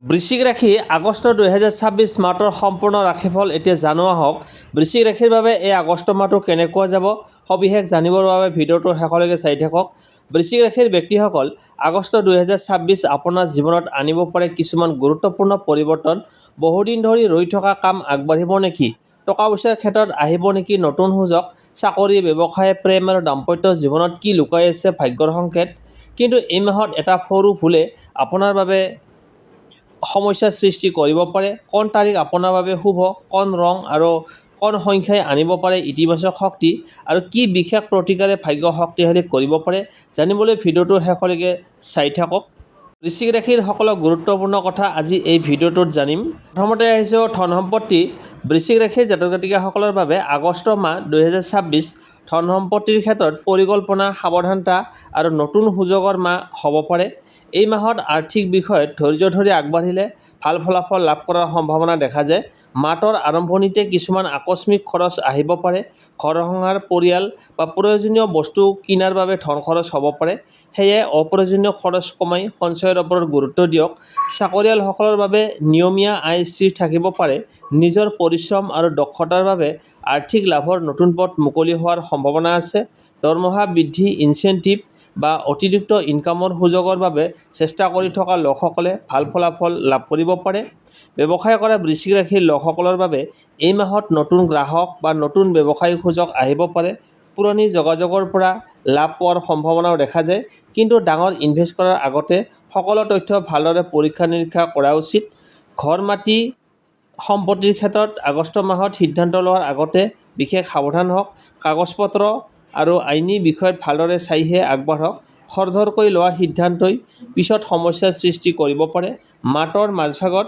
বৃশ্চিক ৰাশি আগষ্ট 2026 মাহৰ সম্পূৰ্ণ ৰাশিফল এতিয়া জনোৱা হওক। বৃশ্চিক ৰাশিৰ বাবে এই আগষ্ট মাহটো কেনেকুৱা যাব সবিশেষ জানিবৰ বাবে ভিডিঅ'টো শেষলৈকে চাই থাকক। বৃশ্চিক ৰাশিৰ ব্যক্তিসকল আগষ্ট 2026 আপোনাৰ জীৱনত আনিব পাৰে কিছুমান গুৰুত্বপূৰ্ণ পৰিৱৰ্তন। বহুদিন ধৰি ৰৈ থকা কাম আগবাঢ়িব নেকি? টকা পইচাৰ ক্ষেত্ৰত আহিব নেকি নতুন সুযোগ? চাকৰি, ব্যৱসায়, প্ৰেম আৰু দাম্পত্য জীৱনত কি লুকাই আছে ভাগ্যৰ সংকেত? কিন্তু এই মাহত এটা সৰু ভুলে আপোনাৰ বাবে সমস্যাৰ সৃষ্টি কৰিব পাৰে। কোন তাৰিখ আপোনাৰ বাবে শুভ, কোন ৰং আৰু কোন সংখ্যাই আনিব পাৰে ইতিবাচক শক্তি, আৰু কি বিশেষ প্ৰতিকাৰে ভাগ্য শক্তিশালী কৰিব পাৰে, জানিবলৈ ভিডিঅ'টো শেষলৈকে চাই থাকক। বৃশ্চিক ৰাশিৰ সকলো গুৰুত্বপূৰ্ণ কথা আজি এই ভিডিঅ'টোত জানিম। প্ৰথমতে আহিছোঁ ধন সম্পত্তি। বৃশ্চিক ৰাশিৰ জাতক জাতিকাসকলৰ বাবে আগষ্ট মাহ 2026 ধন সম্পত্তিৰ ক্ষেত্ৰত পৰিকল্পনা, সাৱধানতা আৰু নতুন সুযোগৰ মাহ হ'ব পাৰে। এই মাহত আৰ্থিক বিষয়ত ধৈৰ্য ধৰি আগবাঢ়িলে ভাল ফলাফল লাভ কৰাৰ সম্ভাৱনা দেখা যায়। মাহটোৰ আৰম্ভণিতে কিছুমান আকস্মিক খৰচ আহিব পাৰে। ঘৰ সংসাৰ, পৰিয়াল বা প্ৰয়োজনীয় বস্তু কিনাৰ বাবে ধন খৰচ হ'ব পাৰে। সেয়ে অপ্ৰয়োজনীয় খৰচ কমাই সঞ্চয়ৰ ওপৰত গুৰুত্ব দিয়ক। চাকৰিয়ালসকলৰ বাবে নিয়মীয়া আয় স্থিৰ থাকিব পাৰে। নিজৰ পৰিশ্ৰম আৰু দক্ষতাৰ বাবে আৰ্থিক লাভৰ নতুন পথ মুকলি হোৱাৰ সম্ভাৱনা আছে। দৰমহা বৃদ্ধি, ইনচেণ্টিভ বা অতিৰিক্ত ইনকামৰ সুযোগৰ বাবে চেষ্টা কৰি থকা লোকসকলে ভাল ফলাফল লাভ কৰিব পাৰে। ব্যৱসায় কৰা বৃশ্চিক ৰাশিৰ লোকসকলৰ বাবে এই মাহত নতুন গ্ৰাহক বা নতুন ব্যৱসায়িক সুযোগ আহিব পাৰে। পুৰণি যোগাযোগৰ পৰা লাভ পোৱাৰ সম্ভাৱনাও দেখা যায়, কিন্তু ডাঙৰ ইনভেষ্ট কৰাৰ আগতে সকলো তথ্য ভালদৰে পৰীক্ষা নিৰীক্ষা কৰা উচিত। ঘৰ, মাটি, সম্পত্তিৰ ক্ষেত্ৰত আগষ্ট মাহত সিদ্ধান্ত লোৱাৰ আগতে বিশেষ সাৱধান হওক। কাগজ-পত্ৰ আৰু আইনী বিষয়ত ভালদৰে চাইহে আগবাঢ়ক। খৰধৰকৈ লোৱা সিদ্ধান্তই পিছত সমস্যাৰ সৃষ্টি কৰিব পাৰে। মাহটোৰ মাজভাগত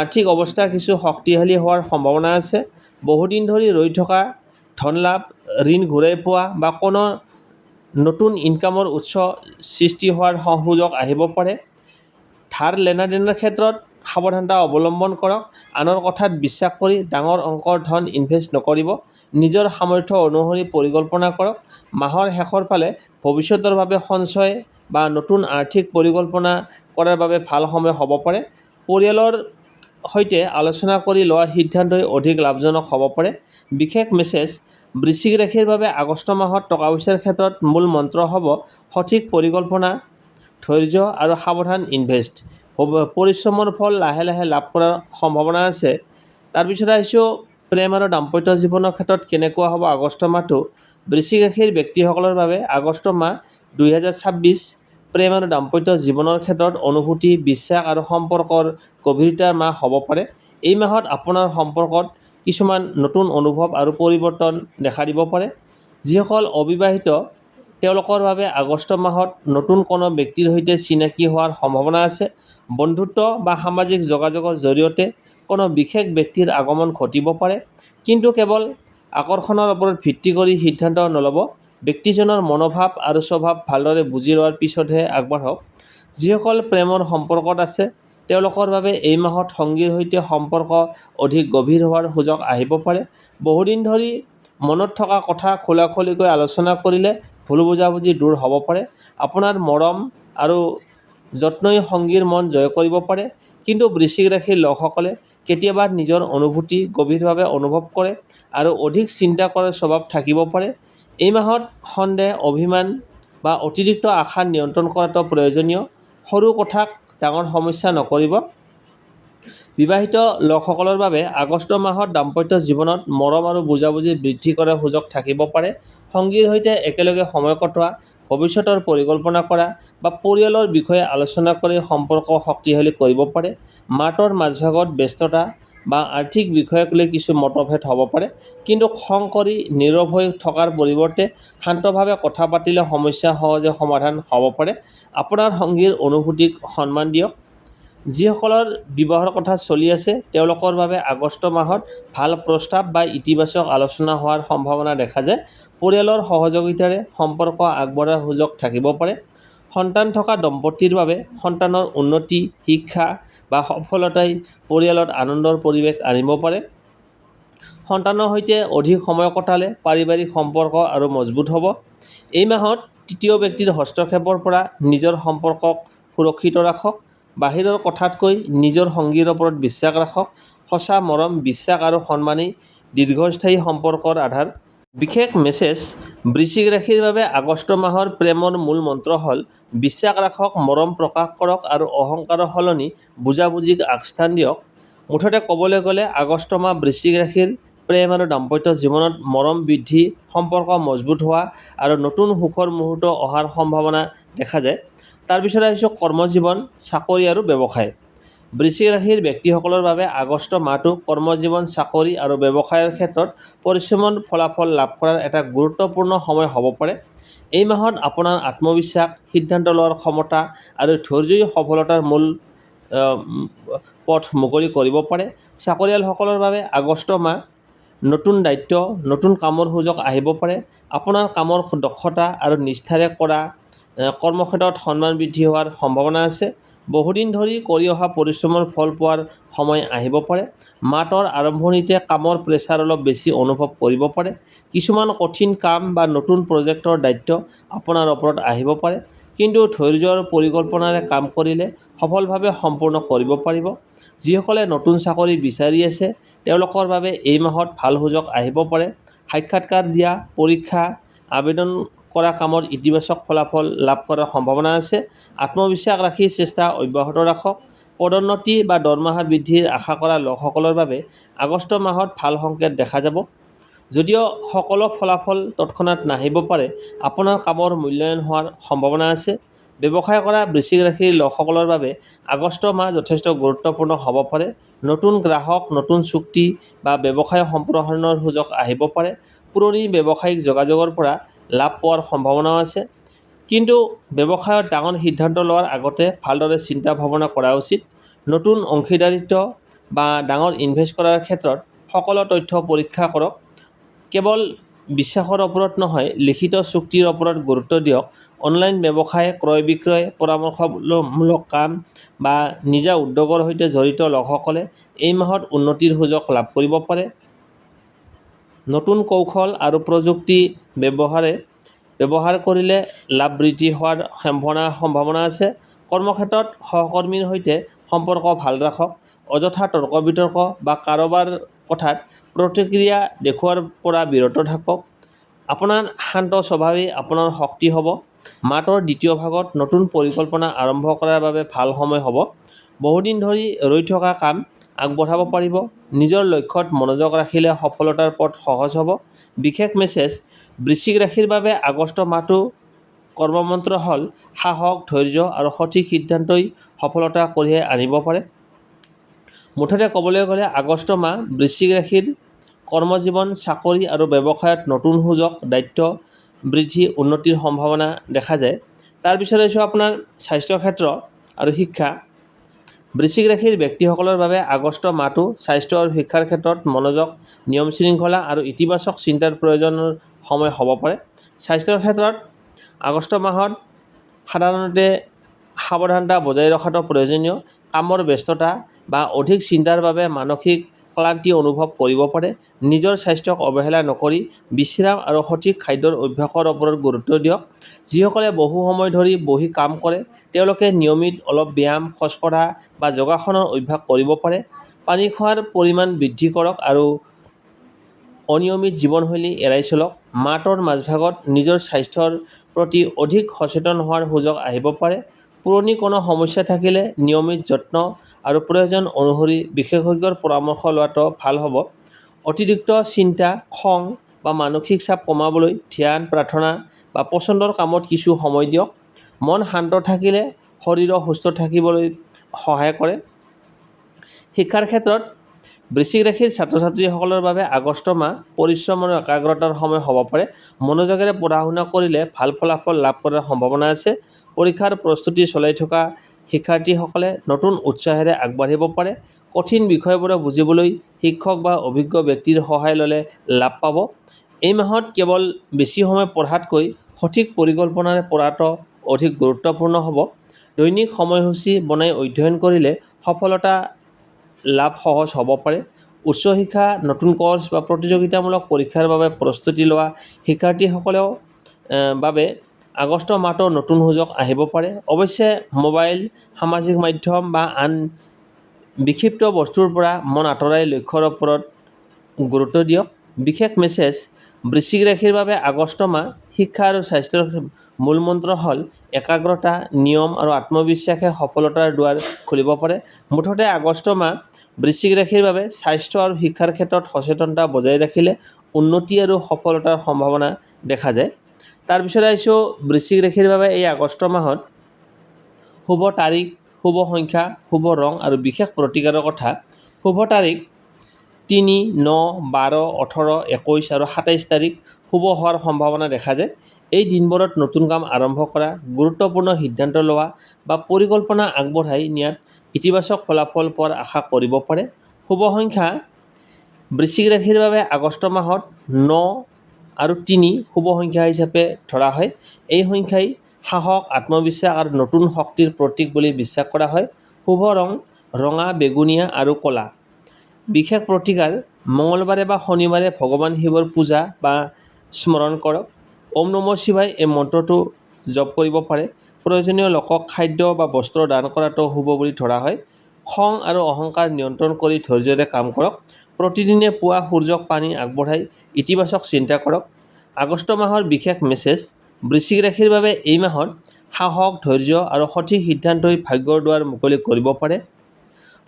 আৰ্থিক অৱস্থা কিছু শক্তিশালী হোৱাৰ সম্ভাৱনা আছে। বহুদিন ধৰি ৰৈ থকা ধন লাভ, ঋণ ঘূৰাই পোৱা বা কোনো নতুন ইনকামৰ উৎস সৃষ্টি হোৱাৰ সুযোগ আহিব পাৰে। ধাৰ লেনাদেনৰ ক্ষেত্ৰত সাৱধানতা অৱলম্বন কৰক। আনৰ কথাত বিশ্বাস কৰি ডাঙৰ অংকৰ ধন ইনভেষ্ট নকৰিব। নিজৰ সামৰ্থ্য অনুসৰি পৰিকল্পনা কৰক। মাহৰ শেষৰ ফালে ভৱিষ্যতৰ বাবে সঞ্চয় বা নতুন আৰ্থিক পৰিকল্পনা কৰাৰ বাবে ভাল সময় হ'ব পাৰে। পৰিয়ালৰ সৈতে আলোচনা কৰি লোৱা সিদ্ধান্তই অধিক লাভজনক হ'ব পাৰে। বিশেষ মেছেজ: বৃশ্চিক ৰাশিৰ বাবে আগষ্ট মাহত টকা পইচাৰ ক্ষেত্ৰত মূল মন্ত্ৰ হ'ব সঠিক পৰিকল্পনা, ধৈৰ্য আৰু সাৱধান ইনভেষ্ট। পৰিশ্ৰমৰ ফল লাহে লাহে লাভ কৰাৰ সম্ভাৱনা আছে। তাৰপিছত আহিছোঁ প্ৰেম আৰু দাম্পত্য জীৱনৰ ক্ষেত্ৰত কেনেকুৱা হ'ব আগষ্ট মাহটো। বৃশ্চিক ৰাশিৰ ব্যক্তিসকলৰ বাবে আগষ্ট মাহ 2026 প্ৰেম আৰু দাম্পত্য জীৱনৰ ক্ষেত্ৰত অনুভূতি, বিশ্বাস আৰু সম্পৰ্কৰ গভীৰতাৰ মাহ হ'ব পাৰে। এই মাহত আপোনাৰ সম্পৰ্কত কিছুমান নতুন অনুভৱ আৰু পৰিৱৰ্তন দেখা দিব পাৰে। যিসকল অবিবাহিত তেওঁলোকৰ বাবে আগষ্ট মাহত নতুন কোনো ব্যক্তিৰ সৈতে চিনাকি হোৱাৰ সম্ভাৱনা আছে। বন্ধুত্ব বা সামাজিক যোগাযোগৰ জৰিয়তে কোনো বিশেষ ব্যক্তিৰ আগমন ঘটিব পাৰে, কিন্তু কেৱল আকৰ্ষণৰ ওপৰত ভিত্তি কৰি সিদ্ধান্ত নল'ব। ব্যক্তিজনৰ মনোভাৱ আৰু স্বভাৱ ভালদৰে বুজি লোৱাৰ পিছতহে আগবাঢ়ক। যিসকল প্ৰেমৰ সম্পৰ্কত আছে তেওঁলোকৰ বাবে এই মাহত সংগীৰ সৈতে সম্পৰ্ক অধিক গভীৰ হোৱাৰ সুযোগ আহিব পাৰে। বহুদিন ধৰি মনত থকা কথা খোলাখুলিকৈ আলোচনা কৰিলে ভুল বুজাবুজি দূৰ হ'ব পাৰে। আপোনাৰ মৰম আৰু যত্নই সংগীৰ মন জয় কৰিব পাৰে, কিন্তু বৃশ্চিক ৰাশিৰ লোকসকলে কেতিয়াবা নিজৰ অনুভূতি গভীৰভাৱে অনুভৱ কৰে আৰু অধিক চিন্তা কৰাৰ স্বভাৱ থাকিব পাৰে। এই মাহত সন্দেহ, অভিমান বা অতিৰিক্ত আশা নিয়ন্ত্ৰণ কৰাটো প্ৰয়োজনীয়। সৰু কথাক ডাঙৰ সমস্যা নকৰিব। বিবাহিত লোকসকলৰ বাবে আগষ্ট মাহত দাম্পত্য জীৱনত মৰম আৰু বুজাবুজি বৃদ্ধি কৰাৰ সুযোগ থাকিব পাৰে। সংগীৰ সৈতে একেলগে সময় কটোৱা, ভৱিষ্যতৰ পৰিকল্পনা কৰা বা পৰিয়ালৰ বিষয়ে আলোচনা কৰি সম্পৰ্ক শক্তিশালী কৰিব পাৰে। মাহটোৰ মাজভাগত ব্যস্ততা বা আৰ্থিক বিষয়ক লৈ কিছু মতভেদ হ'ব পাৰে, কিন্তু খং কৰি নীৰৱ হৈ থকাৰ পৰিৱৰ্তে শান্তভাৱে কথা পাতিলে সমস্যা সহজে সমাধান হ'ব পাৰে। আপোনাৰ সংগীৰ অনুভূতিক সন্মান দিয়ক। যিসকলৰ বিবাহৰ কথা চলি আছে তেওঁলোকৰ বাবে আগষ্ট মাহত ভাল প্ৰস্তাৱ বা ইতিবাচক আলোচনা হোৱাৰ সম্ভাৱনা দেখা যায়। পৰিয়ালৰ সহযোগিতাৰে সম্পৰ্ক আগবঢ়াৰ সুযোগ থাকিব পাৰে। সন্তান থকা দম্পতীৰ বাবে সন্তানৰ উন্নতি, শিক্ষা বা সফলতাই পৰিয়ালত আনন্দৰ পৰিৱেশ আনিব পাৰে। সন্তানৰ সৈতে অধিক সময় কটালে পাৰিবাৰিক সম্পৰ্ক আৰু মজবুত হ'ব। এই মাহত তৃতীয় ব্যক্তিৰ হস্তক্ষেপৰ পৰা নিজৰ সম্পৰ্কক সুৰক্ষিত ৰাখক। বাহিৰৰ কথাতকৈ নিজৰ সংগীৰ ওপৰত বিশ্বাস ৰাখক। সঁচা মৰম, বিশ্বাস আৰু সন্মানেই দীৰ্ঘস্থায়ী সম্পৰ্কৰ আধাৰ। বিশেষ মেছেজ, বৃশ্চিক ৰাশিৰ বাবে আগষ্ট মাহৰ প্ৰেমৰ মূল মন্ত্ৰ হ'ল বিশ্বাস ৰাখক, মৰম প্ৰকাশ কৰক আৰু অহংকাৰৰ সলনি বুজাবুজিক আগস্থান দিয়ক। মুঠতে ক'বলৈ গ'লে আগষ্ট মাহ বৃশ্চিক ৰাশিৰ প্ৰেম আৰু দাম্পত্য জীৱনত মৰম বৃদ্ধি, সম্পৰ্ক মজবুত হোৱা আৰু নতুন সুখৰ মুহূৰ্ত অহাৰ সম্ভাৱনা দেখা যায়। তাৰ পিছত আহিছোঁ কৰ্মজীৱন, চাকৰি আৰু ব্যৱসায়। বৃশ্চিক ৰাশিৰ ব্যক্তিসকলৰ বাবে আগষ্ট মাহটো কৰ্মজীৱন, চাকৰি আৰু ব্যৱসায়ৰ ক্ষেত্ৰত পৰিশ্ৰমৰ ফলাফল লাভ কৰাৰ এটা গুৰুত্বপূৰ্ণ সময় হ'ব পাৰে। এই মাহত আপোনাৰ আত্মবিশ্বাস, সিদ্ধান্ত লোৱাৰ ক্ষমতা আৰু ধৈৰ্যই সফলতাৰ মূল পথ মুকলি কৰিব পাৰে। চাকৰিয়ালসকলৰ বাবে আগষ্ট মাহ নতুন দায়িত্ব, নতুন কামৰ সুযোগ আহিব পাৰে। আপোনাৰ কামৰ দক্ষতা আৰু নিষ্ঠাৰে কৰা কৰ্মক্ষেত্ৰত সন্মান বৃদ্ধি হোৱাৰ সম্ভাৱনা আছে। বহুদিন ধৰি কৰি অহা পৰিশ্ৰমৰ ফল পোৱাৰ সময় আহিব পাৰে। মাহটোৰ আৰম্ভণিতে কামৰ প্ৰেছাৰ অলপ বেছি অনুভৱ কৰিব পাৰে। কিছুমান কঠিন কাম বা নতুন প্ৰজেক্টৰ দায়িত্ব আপোনাৰ ওপৰত আহিব পাৰে, কিন্তু ধৈৰ্য আৰু পৰিকল্পনাৰে কাম কৰিলে সফলভাৱে সম্পূৰ্ণ কৰিব পাৰিব। যিসকলে নতুন চাকৰি বিচাৰি আছে তেওঁলোকৰ বাবে এই মাহত ভাল সুযোগ আহিব পাৰে। সাক্ষাৎকাৰ দিয়া, পৰীক্ষা, আবেদন কৰা কামত ইতিবাচক ফলাফল লাভ কৰাৰ সম্ভাৱনা আছে। আত্মবিশ্বাস ৰাখি চেষ্টা অব্যাহত ৰাখক। পদোন্নতি বা দৰমহা বৃদ্ধিৰ আশা কৰা লোকসকলৰ বাবে আগষ্ট মাহত ভাল সংকেত দেখা যাব। যদিও সকলো ফলাফল তৎক্ষণাত নাহিব পাৰে, আপোনাৰ কামৰ মূল্যায়ন হোৱাৰ সম্ভাৱনা আছে। ব্যৱসায় কৰা বৃশ্চিক ৰাশিৰ লোকসকলৰ বাবে আগষ্ট মাহ যথেষ্ট গুৰুত্বপূৰ্ণ হ'ব পাৰে। নতুন গ্ৰাহক, নতুন চুক্তি বা ব্যৱসায় সম্প্ৰসাৰণৰ সুযোগ আহিব পাৰে। পুৰণি ব্যৱসায়িক যোগাযোগৰ পৰা লাভ পোৱাৰ সম্ভাৱনাও আছে। কিন্তু ব্যৱসায়ত ডাঙৰ সিদ্ধান্ত লোৱাৰ আগতে ভালদৰে চিন্তা ভাৱনা কৰা উচিত। নতুন অংশীদাৰিত্ব বা ডাঙৰ ইনভেষ্ট কৰাৰ ক্ষেত্ৰত সকলো তথ্য পৰীক্ষা কৰক। কেৱল বিশ্বাসৰ ওপৰত নহয়, লিখিত চুক্তিৰ ওপৰত গুৰুত্ব দিয়ক। অনলাইন ব্যৱসায়, ক্ৰয় বিক্ৰয়, পৰামৰ্শমূলক কাম বা নিজা উদ্যোগৰ সৈতে জড়িত লোকসকলে এই মাহত উন্নতিৰ সুযোগ লাভ কৰিব পাৰে। নতুন কৌশল আৰু প্ৰযুক্তি ব্যৱহাৰ কৰিলে লাভ বৃদ্ধি হোৱাৰ সম্ভাৱনা আছে। কৰ্মক্ষেত্ৰত সহকৰ্মীৰ সৈতে সম্পৰ্ক ভাল ৰাখক। অযথা তৰ্ক বিতৰ্ক বা কাৰোবাৰ কথাত প্ৰতিক্ৰিয়া দেখুওৱাৰ পৰা বিৰত থাকক। আপোনাৰ শান্ত স্বভাৱেই আপোনাৰ শক্তি হ'ব। মাহটোৰ দ্বিতীয় ভাগত নতুন পৰিকল্পনা আৰম্ভ কৰাৰ বাবে ভাল সময় হ'ব। বহুদিন ধৰি ৰৈ থকা কাম আগবঢ়াব পাৰিব। নিজৰ লক্ষ্যত মনোযোগ ৰাখিলে সফলতাৰ পথ সহজ হ'ব। বিশেষ মেছেজ, বৃশ্চিক ৰাশিৰ বাবে আগষ্ট মাহটো কৰ্মমন্ত্ৰ হ'ল সাহস, ধৈৰ্য আৰু সঠিক সিদ্ধান্তই সফলতা কঢ়িয়াই আনিব পাৰে। মুঠতে ক'বলৈ গ'লে আগষ্ট মাহ বৃশ্চিক ৰাশিৰ কৰ্মজীৱন, চাকৰি আৰু ব্যৱসায়ত নতুন সুযোগ, দায়িত্ব বৃদ্ধি, উন্নতিৰ সম্ভাৱনা দেখা যায়। তাৰপিছত আহিছোঁ আপোনাৰ স্বাস্থ্য ক্ষেত্ৰ আৰু শিক্ষা। বৃশ্চিক ৰাশিৰ ব্যক্তিসকলৰ বাবে আগষ্ট মাহটো স্বাস্থ্য আৰু শিক্ষাৰ ক্ষেত্ৰত মনোযোগ, নিয়ম শৃংখলা আৰু ইতিবাচক চিন্তাৰ প্ৰয়োজনৰ সময় হ'ব পাৰে। স্বাস্থ্যৰ ক্ষেত্ৰত আগষ্ট মাহত সাধাৰণতে সাৱধানতা বজাই ৰখাটো প্ৰয়োজনীয়। কামৰ ব্যস্ততা বা অধিক চিন্তাৰ বাবে মানসিক ক্লান্তি অনুভৱ কৰিব পাৰে। নিজৰ স্বাস্থ্যক অৱহেলা নকৰি বিশ্ৰাম আৰু সঠিক খাদ্যৰ অভ্যাসৰ ওপৰত গুৰুত্ব দিয়ক। যিসকলে বহু সময় ধৰি বহি কাম কৰে তেওঁলোকে নিয়মিত অলপ ব্যায়াম, খোজকঢ়া বা যোগাসনৰ অভ্যাস কৰিব পাৰে। পানী খোৱাৰ পৰিমাণ বৃদ্ধি কৰক আৰু অনিয়মিত জীৱনশৈলী এৰাই চলক। মাহটোৰ মাজভাগত নিজৰ স্বাস্থ্যৰ প্ৰতি অধিক সচেতন হোৱাৰ সুযোগ আহিব পাৰে। পুৰণি কোনো সমস্যা থাকিলে নিয়মিত যত্ন আৰু প্ৰয়োজন অনুসৰি বিশেষজ্ঞৰ পৰামৰ্শ লোৱাটো ভাল হ'ব। অতিৰিক্ত চিন্তা, খং বা মানসিক চাপ কমাবলৈ ধ্যান, প্ৰাৰ্থনা বা পচন্দৰ কামত কিছু সময় দিয়ক। মন শান্ত থাকিলে শৰীৰো সুস্থ থাকিবলৈ সহায় কৰে। শিক্ষাৰ ক্ষেত্ৰত বৃশ্চিক ৰাশিৰ ছাত্ৰ-ছাত্ৰীসকলৰ বাবে আগষ্ট মাহ পৰিশ্ৰম আৰু একাগ্ৰতাৰ সময় হ'ব পাৰে। মনোযোগেৰে পঢ়া শুনা কৰিলে ভাল ফলাফল লাভ কৰাৰ সম্ভাৱনা আছে। পৰীক্ষাৰ প্ৰস্তুতি চলাই থকা শিক্ষাৰ্থীসকলে নতুন উৎসাহেৰে আগবাঢ়িব পাৰে। কঠিন বিষয়বোৰক বুজিবলৈ শিক্ষক বা অভিজ্ঞ ব্যক্তিৰ সহায় ল'লে লাভ পাব। এই মাহত কেৱল বেছি সময় পঢ়াতকৈ সঠিক পৰিকল্পনাৰে পঢ়াটো অধিক গুৰুত্বপূৰ্ণ হ'ব। দৈনিক সময়সূচী বনাই অধ্যয়ন কৰিলে সফলতা লাভ সহজ হ'ব পাৰে। উচ্চ শিক্ষা, নতুন কৰ্চ বা প্ৰতিযোগিতামূলক পৰীক্ষাৰ বাবে প্ৰস্তুতি লোৱা শিক্ষাৰ্থীসকলৰ বাবে আগষ্ট মাহটো নতুন সুযোগ আহিব পাৰে। অৱশ্যে মোবাইল, সামাজিক মাধ্যম বা আন বিক্ষিপ্ত বস্তুৰ পৰা মন আঁতৰাই লক্ষ্যৰ ওপৰত গুৰুত্ব দিয়ক। বিশেষ মেছেজ, বৃশ্চিক ৰাশিৰ বাবে আগষ্ট মাহ শিক্ষা আৰু স্বাস্থ্যৰ মূল মন্ত্ৰ হ'ল একাগ্ৰতা, নিয়ম আৰু আত্মবিশ্বাসে সফলতাৰ দুৱাৰ খুলিব পাৰে। মুঠতে আগষ্ট মাহ বৃশ্চিক ৰাশিৰ বাবে স্বাস্থ্য আৰু শিক্ষাৰ ক্ষেত্ৰত সচেতনতা বজাই ৰাখিলে উন্নতি আৰু সফলতাৰ সম্ভাৱনা দেখা যায়। তাৰপিছত আহিছোঁ বৃশ্চিক ৰাশিৰ বাবে এই আগষ্ট মাহত শুভ তাৰিখ, শুভ সংখ্যা, শুভ ৰং আৰু বিশেষ প্ৰতিকাৰৰ কথা। শুভ তাৰিখ 3, 9, 12, 18, 21 আৰু 27 তাৰিখ শুভ হোৱাৰ সম্ভাৱনা দেখা যায়। এই দিনবোৰত নতুন কাম আৰম্ভ কৰা, গুৰুত্বপূৰ্ণ সিদ্ধান্ত লোৱা বা পৰিকল্পনা আগবঢ়াই নিয়াত ইতিবাচক ফলাফল পোৱাৰ আশা কৰিব পাৰে। শুভ সংখ্যা বৃশ্চিক ৰাশিৰ বাবে আগষ্ট মাহত 9 আৰু 3 শুভ সংখ্যা হিচাপে ধৰা হয়। এই সংখ্যাই সাহস, আত্মবিশ্বাস আৰু নতুন শক্তিৰ প্ৰতীক বুলি বিশ্বাস কৰা হয়। শুভ ৰং ৰঙা, বেগুনীয়া আৰু ক'লা। বিশেষ প্ৰতিকাৰ, মঙলবাৰে বা শনিবাৰে ভগৱান শিৱৰ পূজা বা স্মৰণ কৰক। ওম নমঃ শিৱায় এই মন্ত্ৰটো জপ কৰিব পাৰে। প্ৰয়োজনীয় লোকক খাদ্য বা বস্ত্ৰ দান কৰাটো শুভ বুলি ধৰা হয়। খং আৰু অহংকাৰ নিয়ন্ত্ৰণ কৰি ধৈৰ্য্যৰে কাম কৰক। প্ৰতিদিনে পুৱা সূৰ্যক পানী আগবঢ়াই ইতিবাচক চিন্তা কৰক। আগষ্ট মাহৰ বিশেষ মেছেজ, বৃশ্চিক ৰাশিৰ বাবে এই মাহত সাহস, ধৈৰ্য আৰু সঠিক সিদ্ধান্তই ভাগ্যৰ দুৱাৰ মুকলি কৰিব পাৰে।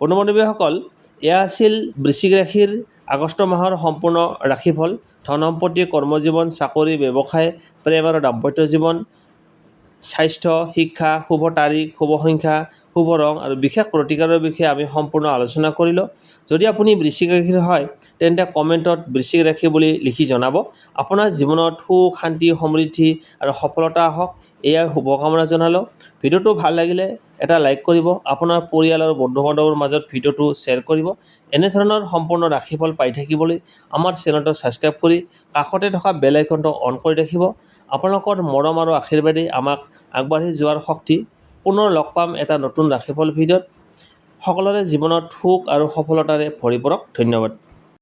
বন্ধু-বান্ধৱীসকল, এয়া আছিল বৃশ্চিক ৰাশিৰ আগষ্ট মাহৰ সম্পূৰ্ণ ৰাশিফল। ধন সম্পত্তি, কৰ্মজীৱন, চাকৰি, ব্যৱসায়, প্ৰেম আৰু দাম্পত্য জীৱন, স্বাস্থ্য, শিক্ষা, শুভ তাৰিখ, শুভ সংখ্যা, শুভ ৰং আৰু বিশেষ প্ৰতিকাৰৰ বিষয়ে আমি সম্পূৰ্ণ আলোচনা কৰিলোঁ। যদি আপুনি বৃশ্চিক ৰাশিৰ হয় তেন্তে কমেণ্টত বৃশ্চিক ৰাশি বুলি লিখি জনাব। আপোনাৰ জীৱনত সুখ, শান্তি, সমৃদ্ধি আৰু সফলতা আহক, এয়াই শুভকামনা জনালোঁ। ভিডিঅ'টো ভাল লাগিলে এটা লাইক কৰিব। আপোনাৰ পৰিয়াল আৰু বন্ধু-বান্ধৱৰ মাজত ভিডিঅ'টো শ্বেয়াৰ কৰিব। এনেধৰণৰ সম্পূৰ্ণ ৰাশিফল পাই থাকিবলৈ আমাৰ চেনেলটো ছাবস্ক্ৰাইব কৰি কাষতে থকা বেল আইকনটো অন কৰি ৰাখিব। আপোনালোকৰ মৰম আৰু আশীৰ্বাদে আমাক আগবাঢ়ি যোৱাৰ শক্তি। পুনৰ লগ পাম এটা নতুন ৰাশিফল ভিডিঅ'ত। সকলোৰে জীৱনত সুখ আৰু সফলতাৰে ভৰি পৰক। ধন্যবাদ।